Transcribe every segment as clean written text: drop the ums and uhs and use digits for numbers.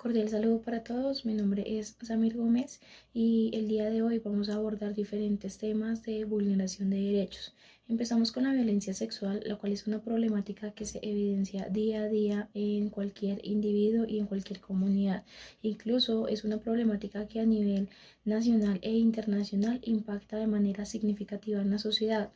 Cordial saludo para todos, mi nombre es Samir Gómez y el día de hoy vamos a abordar diferentes temas de vulneración de derechos. Empezamos con la violencia sexual, la cual es una problemática que se evidencia día a día en cualquier individuo y en cualquier comunidad. Incluso es una problemática que a nivel nacional e internacional impacta de manera significativa en la sociedad.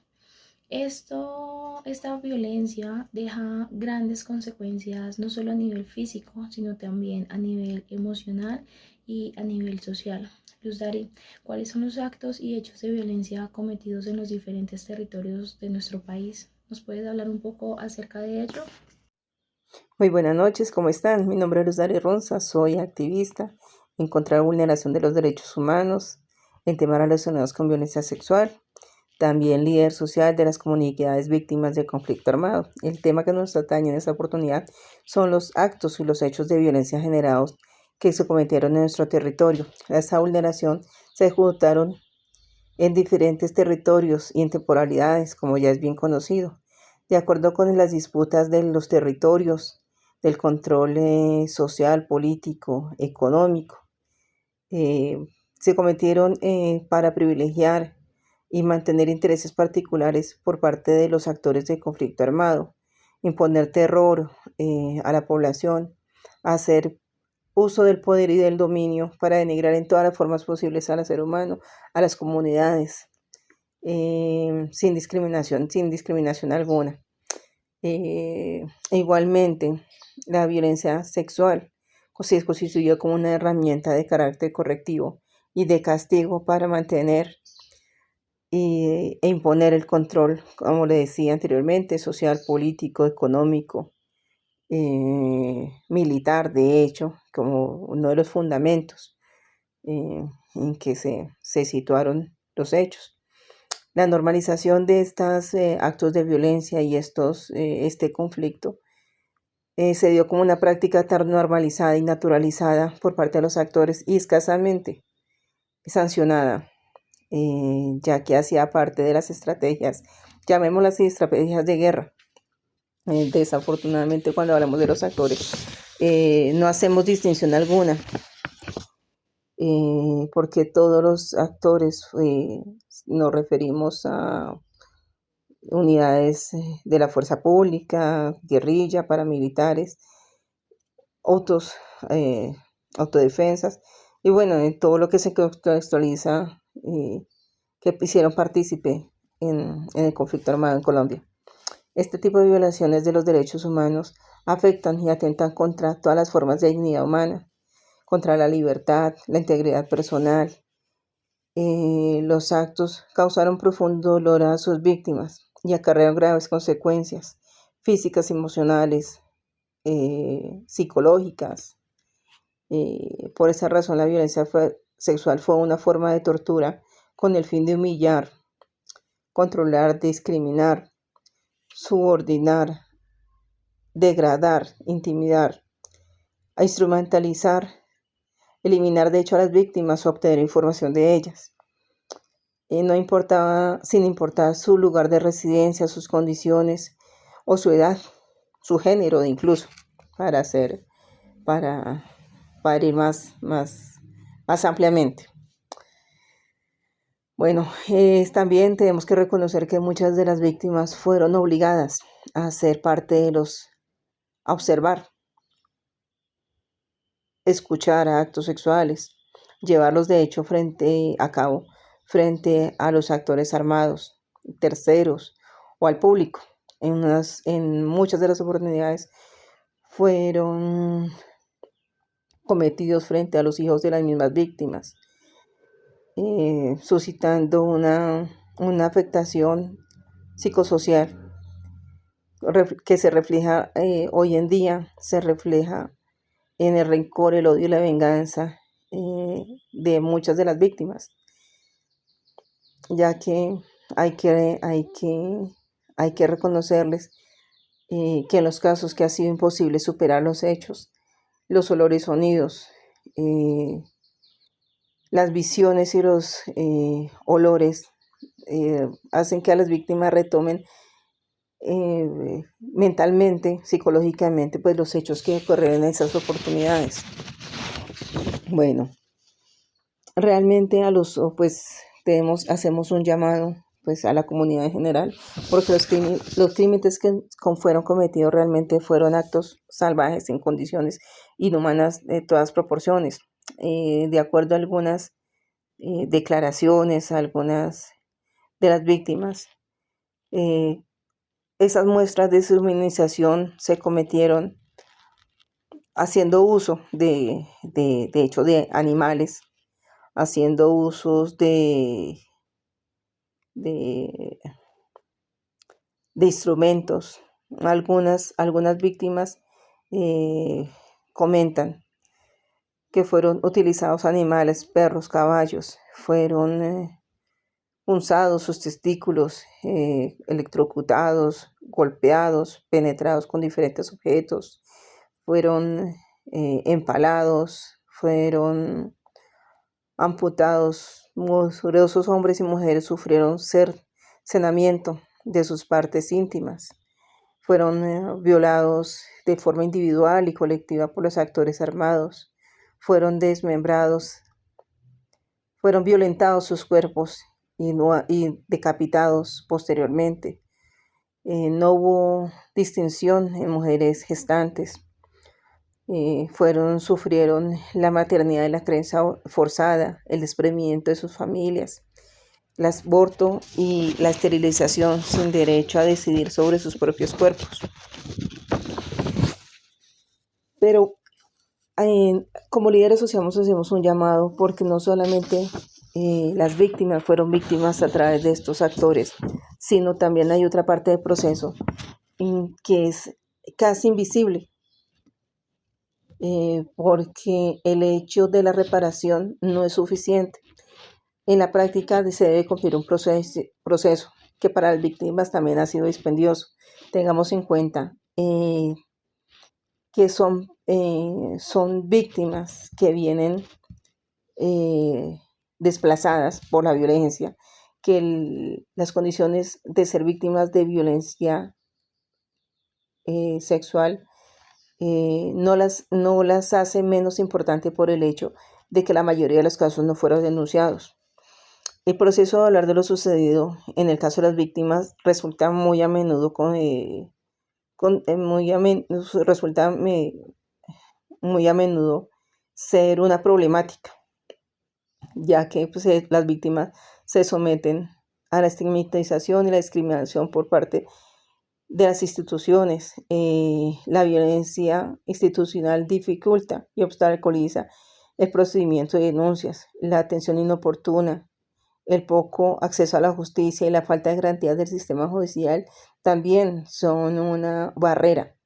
Esta violencia deja grandes consecuencias no solo a nivel físico, sino también a nivel emocional y a nivel social. Luz Dari, ¿cuáles son los actos y hechos de violencia cometidos en los diferentes territorios de nuestro país? ¿Nos puedes hablar un poco acerca de ello? Muy buenas noches, ¿cómo están? Mi nombre es Rosario Ronza, soy activista en contra de la vulneración de los derechos humanos en temas relacionados con violencia sexual, también líder social de las comunidades víctimas del conflicto armado. El tema que nos atañe en esta oportunidad son los actos y los hechos de violencia generados que se cometieron en nuestro territorio. Esta vulneración se ejecutaron en diferentes territorios y en temporalidades, como ya es bien conocido. De acuerdo con las disputas de los territorios, del control social, político, económico, eh, se cometieron para privilegiar y mantener intereses particulares por parte de los actores del conflicto armado, imponer terror a la población, hacer uso del poder y del dominio para denigrar en todas las formas posibles al ser humano, a las comunidades, sin discriminación alguna. Igualmente, la violencia sexual se constituyó como una herramienta de carácter correctivo y de castigo para mantener e imponer el control, como le decía anteriormente, social, político, económico, militar, de hecho, como uno de los fundamentos en que se situaron los hechos. La normalización de estos actos de violencia y este conflicto se dio como una práctica tan normalizada y naturalizada por parte de los actores y escasamente sancionada, ya que hacía parte de las estrategias, llamémoslas estrategias de guerra. Desafortunadamente, cuando hablamos de los actores, no hacemos distinción alguna, porque todos los actores nos referimos a unidades de la fuerza pública, guerrilla, paramilitares, autos, eh, autodefensas, y bueno, todo lo que se contextualiza que hicieron partícipe en el conflicto armado en Colombia. Este tipo de violaciones de los derechos humanos afectan y atentan contra todas las formas de dignidad humana, contra la libertad, la integridad personal. Los actos causaron profundo dolor a sus víctimas y acarrearon graves consecuencias físicas, emocionales, psicológicas. Por esa razón, la violencia sexual fue una forma de tortura con el fin de humillar, controlar, discriminar, subordinar, degradar, intimidar, a instrumentalizar, eliminar de hecho a las víctimas o obtener información de ellas. No importaba, sin importar su lugar de residencia, sus condiciones o su edad, su género incluso, para ir más ampliamente. Bueno, también tenemos que reconocer que muchas de las víctimas fueron obligadas a ser parte de a observar, escuchar actos sexuales, llevarlos de hecho a cabo frente a los actores armados, terceros o al público. En muchas de las oportunidades fueron cometidos frente a los hijos de las mismas víctimas, suscitando una afectación psicosocial que se refleja hoy en día, se refleja en el rencor, el odio y la venganza de muchas de las víctimas, ya que hay que reconocerles que en los casos que ha sido imposible superar los hechos, los olores, sonidos, las visiones y los olores hacen que a las víctimas retomen mentalmente, psicológicamente, pues los hechos que ocurrieron en esas oportunidades. Bueno, realmente hacemos un llamado pues a la comunidad en general, porque los crímenes que fueron cometidos realmente fueron actos salvajes en condiciones inhumanas de todas proporciones. De acuerdo a algunas declaraciones, algunas de las víctimas, eh, esas muestras de deshumanización se cometieron haciendo uso de hecho, de animales, haciendo usos de, de instrumentos. Algunas víctimas eh, comentan que fueron utilizados animales, perros, caballos, fueron punzados sus testículos, electrocutados, golpeados, penetrados con diferentes objetos, fueron empalados, fueron amputados. Numerosos hombres y mujeres sufrieron cercenamiento de sus partes íntimas. Fueron violados de forma individual y colectiva por los actores armados. Fueron desmembrados, fueron violentados sus cuerpos y decapitados posteriormente. No hubo distinción en mujeres gestantes. Sufrieron la maternidad y la crianza forzada, el desprendimiento de sus familias, el aborto y la esterilización sin derecho a decidir sobre sus propios cuerpos. Pero como líderes sociales hacemos un llamado porque no solamente las víctimas fueron víctimas a través de estos actores, sino también hay otra parte del proceso que es casi invisible, porque el hecho de la reparación no es suficiente. En la práctica se debe cumplir un proceso que para las víctimas también ha sido dispendioso. Tengamos en cuenta que son víctimas que vienen desplazadas por la violencia, que las condiciones de ser víctimas de violencia sexual no las hace menos importante por el hecho de que la mayoría de los casos no fueron denunciados. El proceso de hablar de lo sucedido en el caso de las víctimas resulta muy a menudo ser una problemática, ya que las víctimas se someten a la estigmatización y la discriminación por parte de las instituciones. La violencia institucional dificulta y obstaculiza el procedimiento de denuncias, la atención inoportuna, el poco acceso a la justicia y la falta de garantías del sistema judicial también son una barrera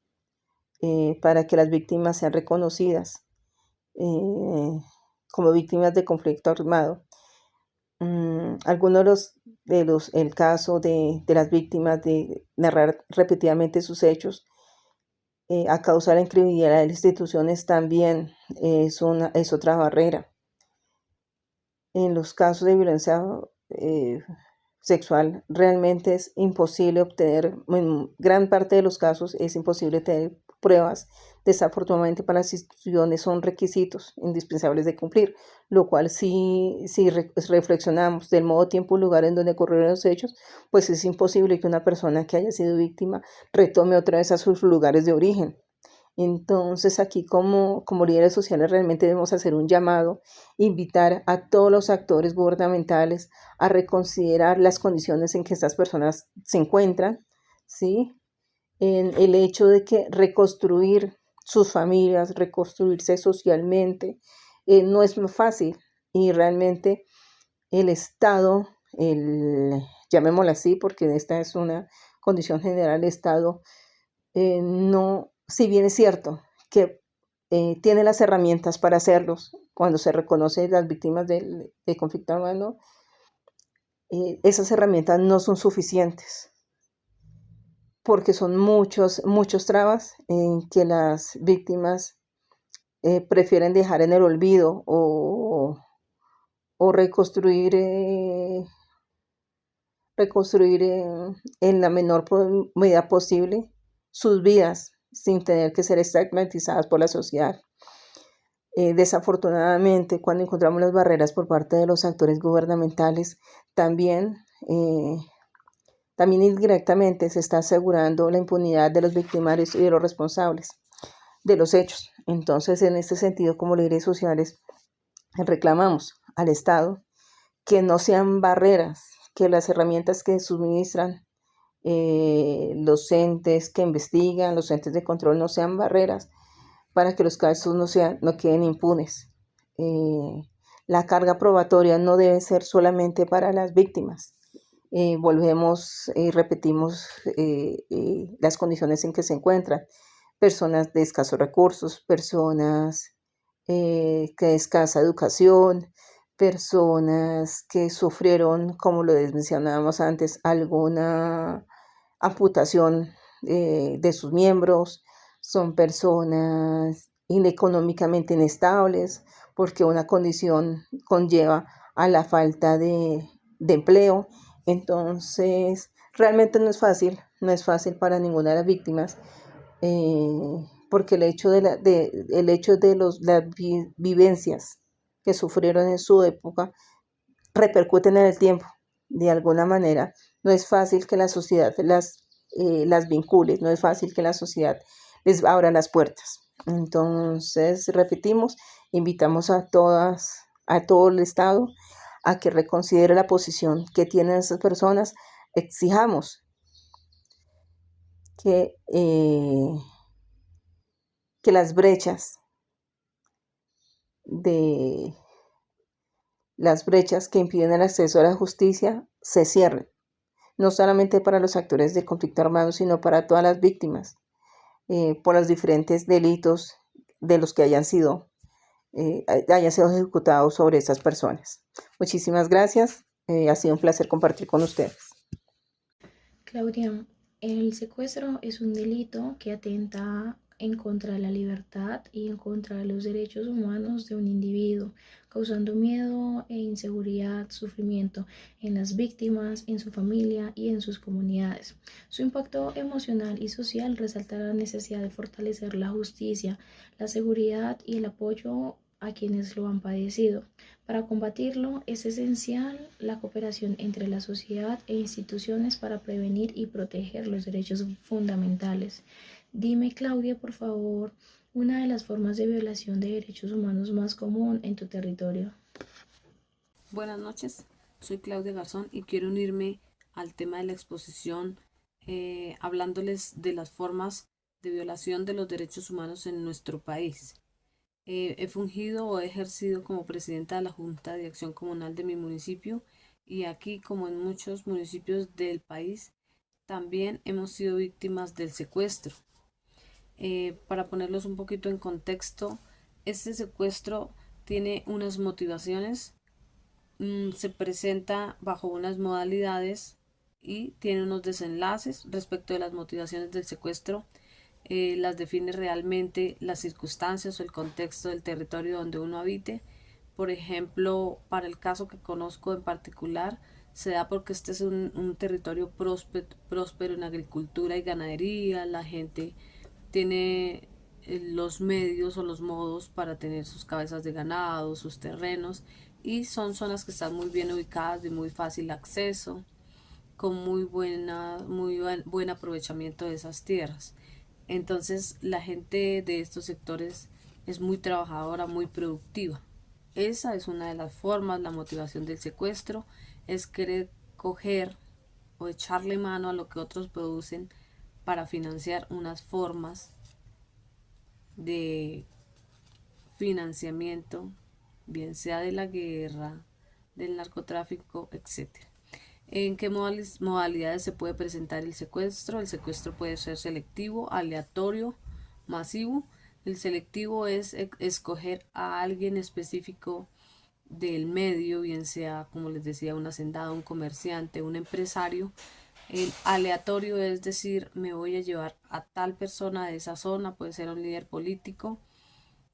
para que las víctimas sean reconocidas como víctimas de conflicto armado. Algunos el caso de las víctimas de narrar repetidamente sus hechos a causa de la incredibilidad de las instituciones también es otra barrera. En los casos de violencia sexual realmente es imposible obtener, en gran parte de los casos es imposible tener pruebas. Desafortunadamente para las instituciones son requisitos indispensables de cumplir, lo cual si reflexionamos del modo, tiempo y lugar en donde ocurrieron los hechos, pues es imposible que una persona que haya sido víctima retome otra vez a sus lugares de origen. Entonces aquí como líderes sociales realmente debemos hacer un llamado, invitar a todos los actores gubernamentales a reconsiderar las condiciones en que estas personas se encuentran, ¿sí? En el hecho de que reconstruir sus familias, reconstruirse socialmente, no es muy fácil y realmente el Estado, llamémoslo así porque esta es una condición general, el Estado no, si bien es cierto que tiene las herramientas para hacerlos cuando se reconoce las víctimas del conflicto armado, esas herramientas no son suficientes porque son muchos trabas en que las víctimas prefieren dejar en el olvido o reconstruir en la menor medida posible sus vidas sin tener que ser estigmatizadas por la sociedad. Desafortunadamente, cuando encontramos las barreras por parte de los actores gubernamentales, también, también indirectamente se está asegurando la impunidad de los victimarios y de los responsables de los hechos. Entonces, en este sentido, como líderes sociales, reclamamos al Estado que no sean barreras, que las herramientas que suministran los entes que investigan, los entes de control no sean barreras para que los casos no queden impunes. La carga probatoria no debe ser solamente para las víctimas. Volvemos y repetimos las condiciones en que se encuentran. Personas de escasos recursos, personas que de escasa educación, personas que sufrieron, como lo mencionábamos antes, alguna amputación de sus miembros, son personas económicamente inestables, porque una condición conlleva a la falta de empleo. Entonces, realmente no es fácil para ninguna de las víctimas, porque el hecho de las vivencias que sufrieron en su época repercuten en el tiempo. De alguna manera, no es fácil que la sociedad las vincule, no es fácil que la sociedad les abra las puertas. Entonces, repetimos, invitamos a todo el Estado a que reconsidere la posición que tienen esas personas. Exijamos que, que las brechas que impiden el acceso a la justicia se cierren, no solamente para los actores del conflicto armado, sino para todas las víctimas, por los diferentes delitos de los que hayan sido ejecutados sobre esas personas. Muchísimas gracias, ha sido un placer compartir con ustedes. Claudia, el secuestro es un delito que atenta en contra de la libertad y en contra de los derechos humanos de un individuo, causando miedo e inseguridad, sufrimiento en las víctimas, en su familia y en sus comunidades. Su impacto emocional y social resalta la necesidad de fortalecer la justicia, la seguridad y el apoyo a quienes lo han padecido. Para combatirlo es esencial la cooperación entre la sociedad e instituciones para prevenir y proteger los derechos fundamentales. Dime, Claudia, por favor, una de las formas de violación de derechos humanos más común en tu territorio. Buenas noches, soy Claudia Garzón y quiero unirme al tema de la exposición hablándoles de las formas de violación de los derechos humanos en nuestro país. He fungido o he ejercido como presidenta de la Junta de Acción Comunal de mi municipio y aquí, como en muchos municipios del país, también hemos sido víctimas del secuestro. Para ponerlos un poquito en contexto, este secuestro tiene unas motivaciones, se presenta bajo unas modalidades y tiene unos desenlaces respecto de las motivaciones del secuestro. Las define realmente las circunstancias o el contexto del territorio donde uno habite. Por ejemplo, para el caso que conozco en particular, se da porque este es un territorio próspero en agricultura y ganadería, la gente tiene los medios o los modos para tener sus cabezas de ganado, sus terrenos, y son zonas que están muy bien ubicadas, de muy fácil acceso, con buen aprovechamiento de esas tierras. Entonces la gente de estos sectores es muy trabajadora, muy productiva. Esa es una de las formas, la motivación del secuestro, es querer coger o echarle mano a lo que otros producen para financiar unas formas de financiamiento, bien sea de la guerra, del narcotráfico, etcétera. ¿En qué modalidades se puede presentar el secuestro? El secuestro puede ser selectivo, aleatorio, masivo. El selectivo es escoger a alguien específico del medio, bien sea, como les decía, un hacendado, un comerciante, un empresario. El aleatorio es decir, me voy a llevar a tal persona de esa zona, puede ser un líder político.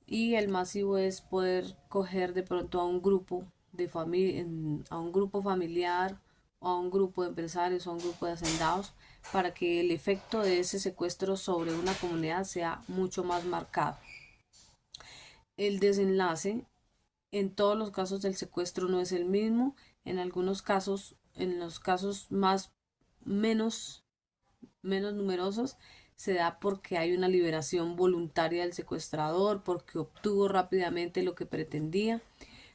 Y el masivo es poder coger de pronto a un grupo de familia, a un grupo familiar o a un grupo de empresarios o a un grupo de hacendados para que el efecto de ese secuestro sobre una comunidad sea mucho más marcado. El desenlace en todos los casos del secuestro no es el mismo. En algunos casos, en los casos más menos, menos numerosos, se da porque hay una liberación voluntaria del secuestrador, porque obtuvo rápidamente lo que pretendía.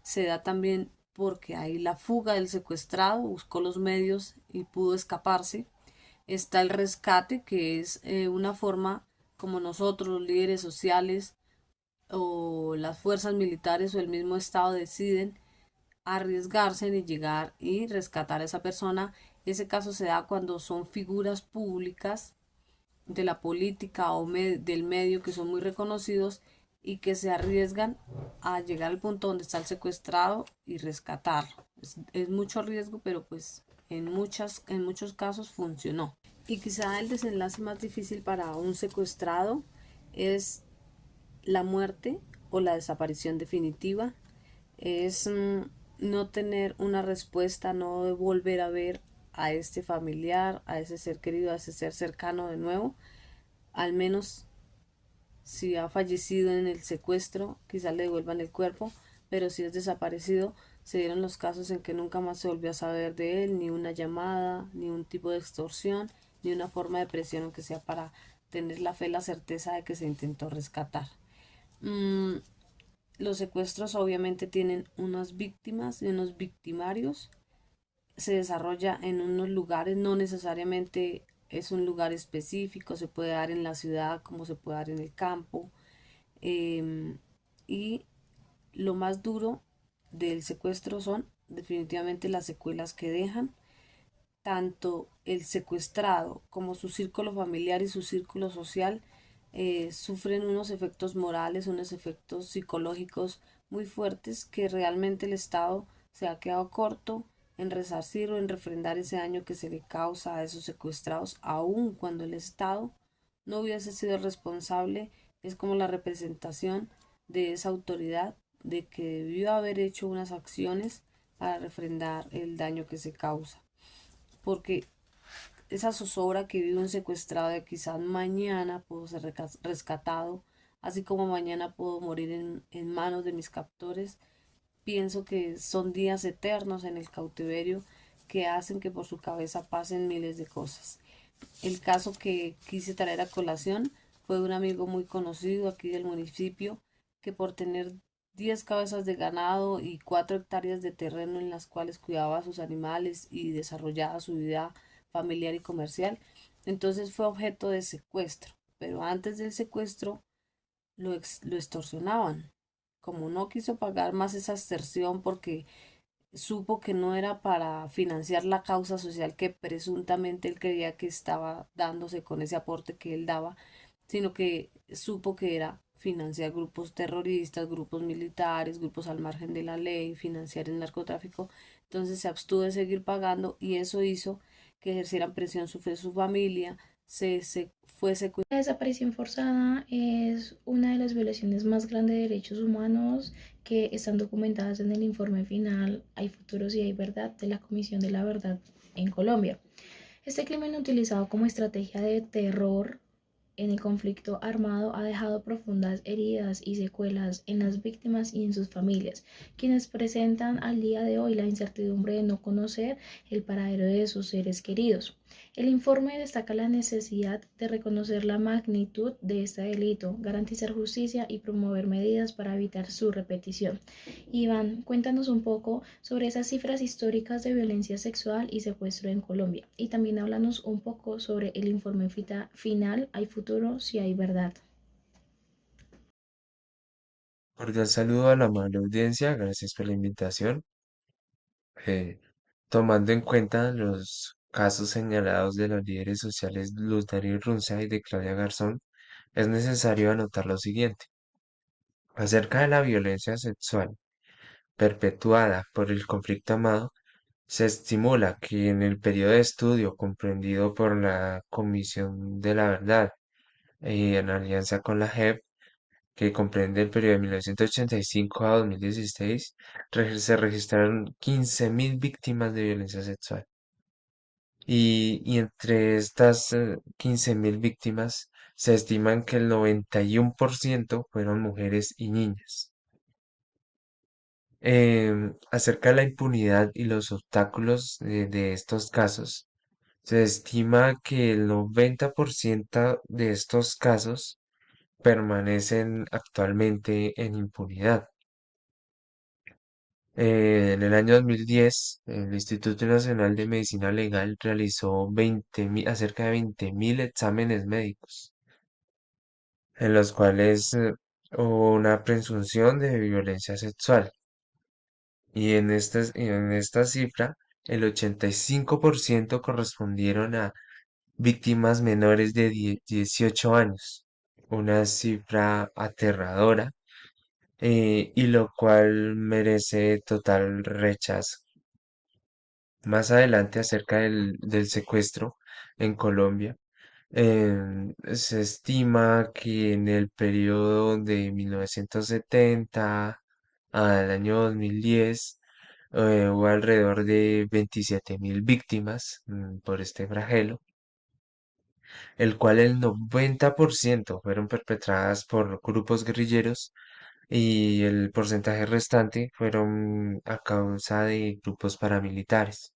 Se da también porque hay la fuga del secuestrado, buscó los medios y pudo escaparse. Está el rescate, que es una forma como nosotros, los líderes sociales o las fuerzas militares o el mismo Estado deciden arriesgarse y llegar y rescatar a esa persona. Ese caso se da cuando son figuras públicas de la política o del medio que son muy reconocidos y que se arriesgan a llegar al punto donde está el secuestrado y rescatarlo. Es mucho riesgo, pero pues en muchos casos funcionó. Y quizá el desenlace más difícil para un secuestrado es la muerte o la desaparición definitiva. Es no tener una respuesta, no volver a ver a este familiar, a ese ser querido, a ese ser cercano de nuevo. Al menos si ha fallecido en el secuestro, quizás le devuelvan el cuerpo, pero si es desaparecido, se dieron los casos en que nunca más se volvió a saber de él, ni una llamada, ni un tipo de extorsión, ni una forma de presión, aunque sea para tener la fe, la certeza de que se intentó rescatar. Mm, los secuestros obviamente tienen unas víctimas y unos victimarios. Se desarrolla en unos lugares, no necesariamente es un lugar específico, se puede dar en la ciudad como se puede dar en el campo. Em, y lo más duro del secuestro son definitivamente las secuelas que dejan. Tanto el secuestrado como su círculo familiar y su círculo social sufren unos efectos morales, unos efectos psicológicos muy fuertes que realmente el Estado se ha quedado corto en resarcir o en refrendar ese daño que se le causa a esos secuestrados, aun cuando el Estado no hubiese sido el responsable. Es como la representación de esa autoridad de que debió haber hecho unas acciones para refrendar el daño que se causa, porque esa zozobra que vive un secuestrado de quizás mañana puedo ser rescatado, así como mañana puedo morir en manos de mis captores. Pienso que son días eternos en el cautiverio que hacen que por su cabeza pasen miles de cosas. El caso que quise traer a colación fue de un amigo muy conocido aquí del municipio que por tener 10 cabezas de ganado y 4 hectáreas de terreno en las cuales cuidaba a sus animales y desarrollaba su vida familiar y comercial, entonces fue objeto de secuestro. Pero antes del secuestro lo extorsionaban. Como no quiso pagar más esa extorsión porque supo que no era para financiar la causa social que presuntamente él creía que estaba dándose con ese aporte que él daba, sino que supo que era financiar grupos terroristas, grupos militares, grupos al margen de la ley, financiar el narcotráfico. Entonces se abstuvo de seguir pagando y eso hizo que ejercieran presión sobre su familia, se fue secuestrado. La desaparición forzada es una de las violaciones más grandes de derechos humanos que están documentadas en el informe final Hay futuro si hay verdad de la Comisión de la Verdad en Colombia. Este crimen utilizado como estrategia de terror en el conflicto armado ha dejado profundas heridas y secuelas en las víctimas y en sus familias, quienes presentan al día de hoy la incertidumbre de no conocer el paradero de sus seres queridos. El informe destaca la necesidad de reconocer la magnitud de este delito, garantizar justicia y promover medidas para evitar su repetición. Iván, cuéntanos un poco sobre esas cifras históricas de violencia sexual y secuestro en Colombia. Y también háblanos un poco sobre el informe final Hay futuro si hay verdad. Cordial saludo a la amable audiencia, gracias por la invitación. Eh, Tomando en cuenta los casos señalados de los líderes sociales Luz Darío Runza y de Claudia Garzón, es necesario anotar lo siguiente. Acerca de la violencia sexual perpetuada por el conflicto armado, se estimula que en el periodo de estudio comprendido por la Comisión de la Verdad en alianza con la JEP, que comprende el periodo de 1985 a 2016, se registraron 15.000 víctimas de violencia sexual. Y entre estas 15.000 víctimas se estiman que el 91% fueron mujeres y niñas. Acerca de la impunidad y los obstáculos de estos casos, se estima que el 90% de estos casos permanecen actualmente en impunidad. En el año 2010, el Instituto Nacional de Medicina Legal realizó cerca de 20.000 exámenes médicos, en los cuales hubo una presunción de violencia sexual. Y en esta cifra, el 85% correspondieron a víctimas menores de 18 años, una cifra aterradora, y lo cual merece total rechazo. Más adelante, acerca del secuestro en Colombia, se estima que en el periodo de 1970 al año 2010 hubo alrededor de 27.000 víctimas por este flagelo, el cual el 90% fueron perpetradas por grupos guerrilleros y el porcentaje restante fueron a causa de grupos paramilitares.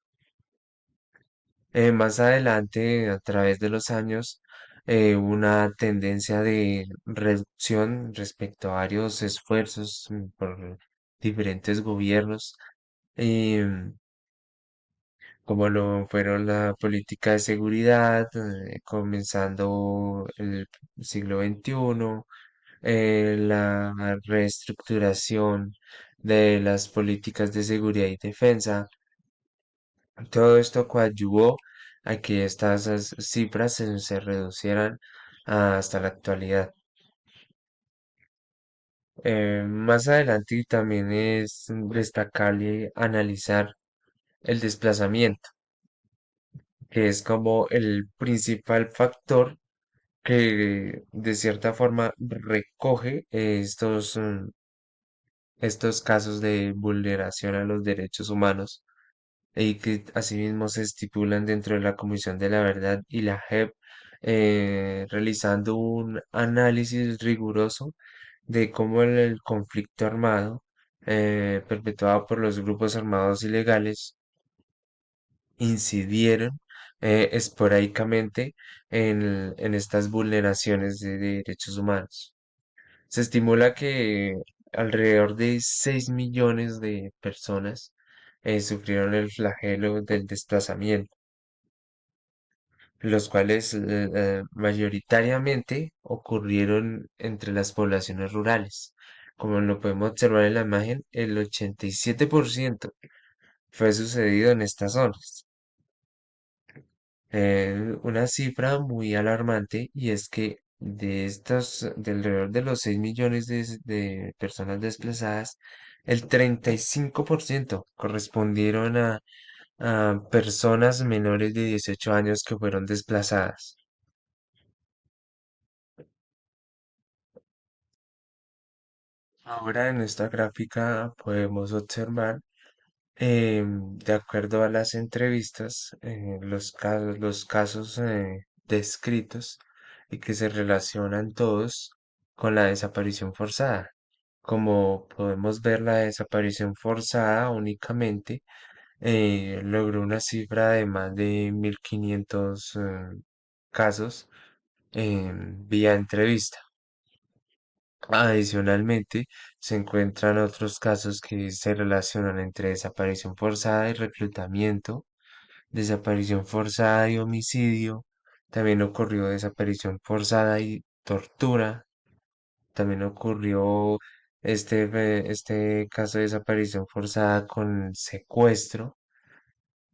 Más adelante, a través de los años, hubo una tendencia de reducción respecto a varios esfuerzos por diferentes gobiernos, em, como lo fueron la política de seguridad, comenzando el siglo XXI, la reestructuración de las políticas de seguridad y defensa. Todo esto coadyuvó a que estas cifras se reducieran hasta la actualidad. Más adelante también es destacable analizar el desplazamiento, que es como el principal factor que de cierta forma recoge estos casos de vulneración a los derechos humanos y que asimismo se estipulan dentro de la Comisión de la Verdad y la JEP, realizando un análisis riguroso de cómo el conflicto armado perpetuado por los grupos armados ilegales incidieron esporádicamente en estas vulneraciones de derechos humanos. Se estimula que alrededor de 6 millones de personas sufrieron el flagelo del desplazamiento, los cuales mayoritariamente ocurrieron entre las poblaciones rurales. Como lo podemos observar en la imagen, el 87% fue sucedido en estas zonas. Una cifra muy alarmante y es que de alrededor de los 6 millones de personas desplazadas, el 35% correspondieron a personas menores de 18 años que fueron desplazadas. Ahora en esta gráfica podemos observar, de acuerdo a las entrevistas, los casos descritos y que se relacionan todos con la desaparición forzada. Como podemos ver, la desaparición forzada únicamente logró una cifra de más de 1.500 casos vía entrevista. Adicionalmente, se encuentran otros casos que se relacionan entre desaparición forzada y reclutamiento, desaparición forzada y homicidio. También ocurrió desaparición forzada y tortura. También ocurrió este caso de desaparición forzada con secuestro.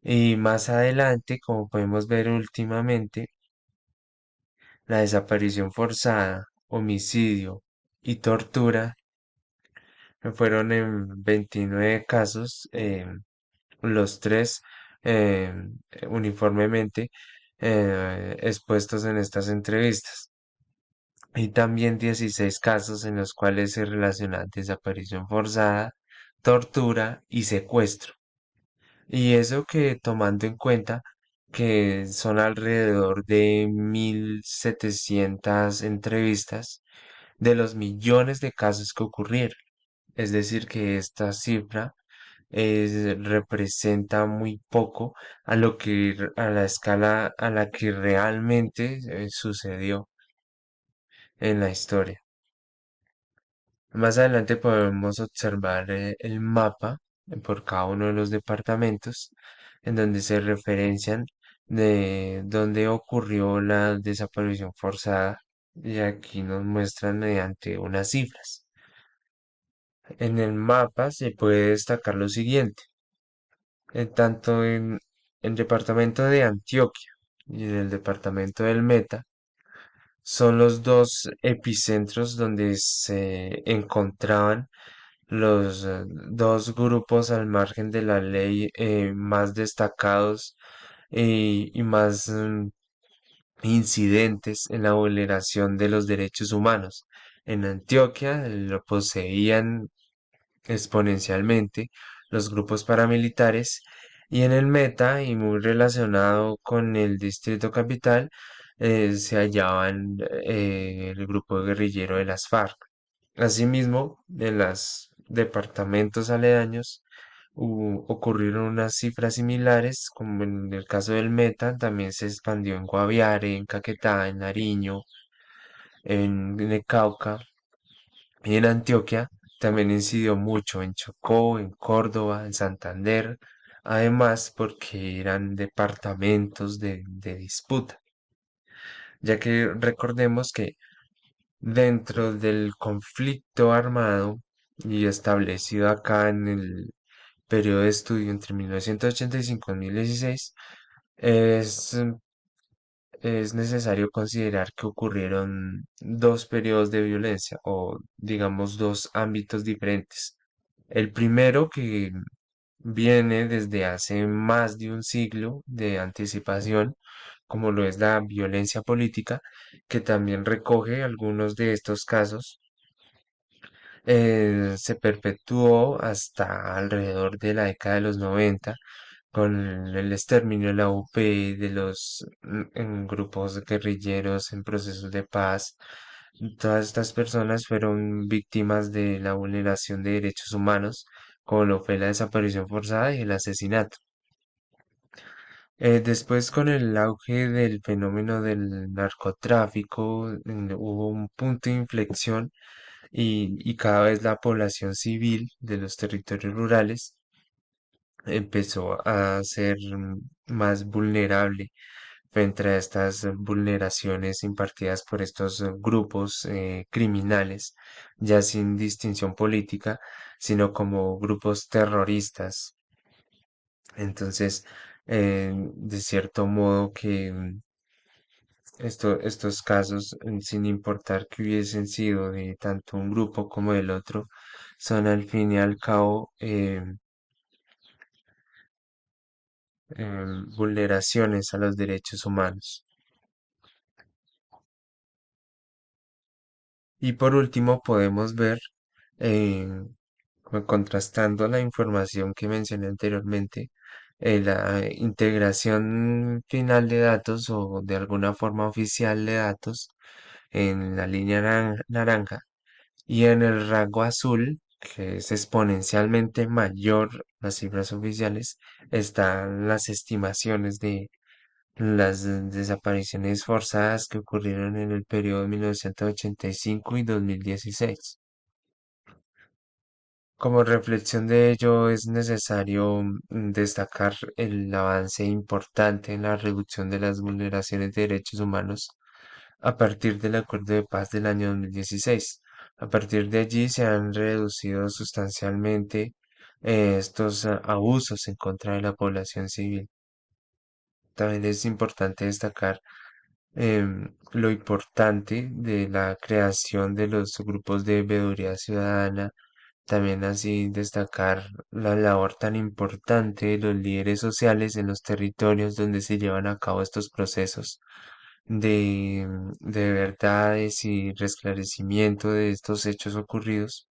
Y más adelante, como podemos ver últimamente, la desaparición forzada, homicidio y tortura fueron en 29 casos, los tres eh, uniformemente expuestos en estas entrevistas. Y también 16 casos en los cuales se relaciona desaparición forzada, tortura y secuestro. Y eso que tomando en cuenta que son alrededor de 1.700 entrevistas de los millones de casos que ocurrieron. Es decir, que esta cifra representa muy poco a lo que a la escala a la que realmente sucedió en la historia. Más adelante podemos observar el mapa por cada uno de los departamentos en donde se referencian de dónde ocurrió la desaparición forzada y aquí nos muestran mediante unas cifras. En el mapa se puede destacar lo siguiente, tanto en el departamento de Antioquia y en el departamento del Meta, son los dos epicentros donde se encontraban los dos grupos al margen de la ley más destacados y más incidentes en la vulneración de los derechos humanos. En Antioquia lo poseían exponencialmente los grupos paramilitares y en el Meta y muy relacionado con el Distrito Capital se hallaban el grupo guerrillero de las FARC. Asimismo, en los departamentos aledaños ocurrieron unas cifras similares, como en el caso del Meta, también se expandió en Guaviare, en Caquetá, en Nariño, en el Cauca y en Antioquia. También incidió mucho en Chocó, en Córdoba, en Santander, además porque eran departamentos de disputa, ya que recordemos que dentro del conflicto armado y establecido acá en el periodo de estudio entre 1985 y 2016, es, es necesario considerar que ocurrieron dos periodos de violencia o digamos dos ámbitos diferentes. El primero que viene desde hace más de un siglo de anticipación, como lo es la violencia política, que también recoge algunos de estos casos, se perpetuó hasta alrededor de la década de los 90 con el exterminio de la UP, de los en grupos guerrilleros en procesos de paz. Todas estas personas fueron víctimas de la vulneración de derechos humanos, como lo fue la desaparición forzada y el asesinato. Después, con el auge del fenómeno del narcotráfico, hubo un punto de inflexión y cada vez la población civil de los territorios rurales empezó a ser más vulnerable frente a estas vulneraciones impartidas por estos grupos criminales, ya sin distinción política, sino como grupos terroristas. Entonces, de cierto modo que estos casos, sin importar que hubiesen sido de tanto un grupo como del otro, son al fin y al cabo vulneraciones a los derechos humanos. Y por último, podemos ver, eh, contrastando la información que mencioné anteriormente, la integración final de datos o de alguna forma oficial de datos en la línea naranja y en el rango azul, que es exponencialmente mayor las cifras oficiales, están las estimaciones de las desapariciones forzadas que ocurrieron en el periodo de 1985 y 2016. Como reflexión de ello, es necesario destacar el avance importante en la reducción de las vulneraciones de derechos humanos a partir del Acuerdo de Paz del año 2016. A partir de allí se han reducido sustancialmente estos abusos en contra de la población civil. También es importante destacar lo importante de la creación de los grupos de veeduría ciudadana, también así destacar la labor tan importante de los líderes sociales en los territorios donde se llevan a cabo estos procesos de verdades y resclarecimiento de estos hechos ocurridos.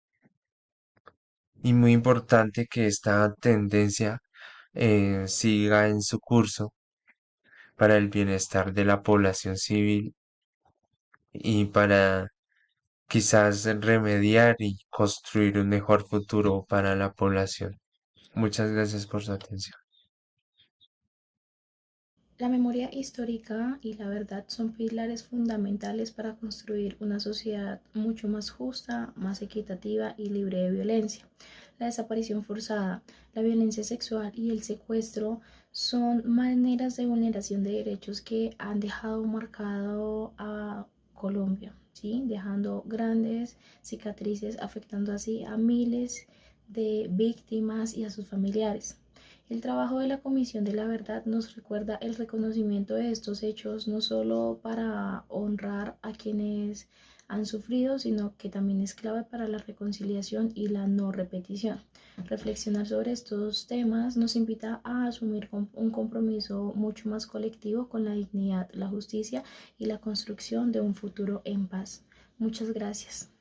Y muy importante que esta tendencia siga en su curso para el bienestar de la población civil y para quizás remediar y construir un mejor futuro para la población. Muchas gracias por su atención. La memoria histórica y la verdad son pilares fundamentales para construir una sociedad mucho más justa, más equitativa y libre de violencia. La desaparición forzada, la violencia sexual y el secuestro son maneras de vulneración de derechos que han dejado marcado a Colombia, ¿sí? Dejando grandes cicatrices, afectando así a miles de víctimas y a sus familiares. El trabajo de la Comisión de la Verdad nos recuerda el reconocimiento de estos hechos no solo para honrar a quienes han sufrido, sino que también es clave para la reconciliación y la no repetición. Reflexionar sobre estos temas nos invita a asumir un compromiso mucho más colectivo con la dignidad, la justicia y la construcción de un futuro en paz. Muchas gracias.